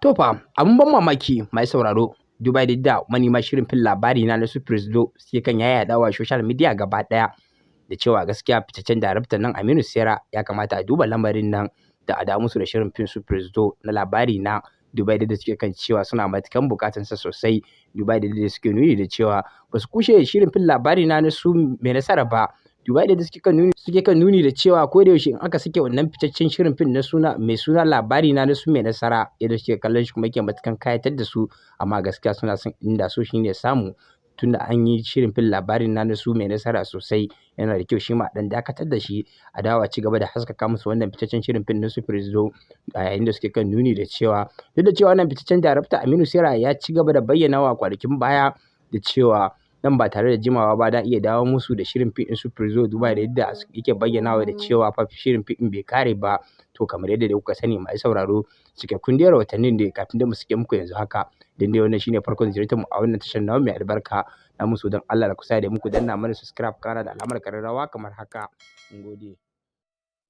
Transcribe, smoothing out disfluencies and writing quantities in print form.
To fa, abin ban mamaki mai sauraro, duba da yadda manema shirin fin labari na su Presido suke kan yaɗawa social media gaba ɗaya da cewa gaskiya fitaccen daraktan nan Aminu Saira ya kamata a duba lamarin nan da a dawo musu da shirin fin su Presido na labari na duba da suke kan cewa suna matukan bukatan sa sosai, duba da suke nuni da cewa ba su kushe shirin fin labari na su mai nasara ba, duba da suke kan nuni da cewa ko da yaushe in aka sake wannan fitaccen shirin fin na mai suna labari na su mai nasara yadda suke kallon shi kuma yake matukan kayatar da su, amma gaskiya suna son inda so shine samu tunda an yi shirin fin labarin na su mai nasara sosai, yana da kyau shi ma dan dakatar da shi a dawo ci gaba da haskaka musu wannan fitaccen shirin fin na su Presido, a yayin da suke kan nuni da cewa duk da cewa wannan fitaccen darakta Aminu Saira ya ci gaba da bayyanawa kwanakin baya da cewa nan ba tare da jimawa ba da iya dawo musu da shirin fin su Presido, duba da yadda yake bayyanawa da cewa fa shirin fin bai kare ba. To kamar yadda dai kuka sani mai sauraro, cikakkun dai rahotannin da kafin da mu suke muku yanzu haka, dan dai wannan shine farkon ziyartar mu a wannan tashar namu mai albarka, na musu dan Allah da kusa da muku danna mana subscribe kana da alamar kararrawa kamar haka. Mun gode.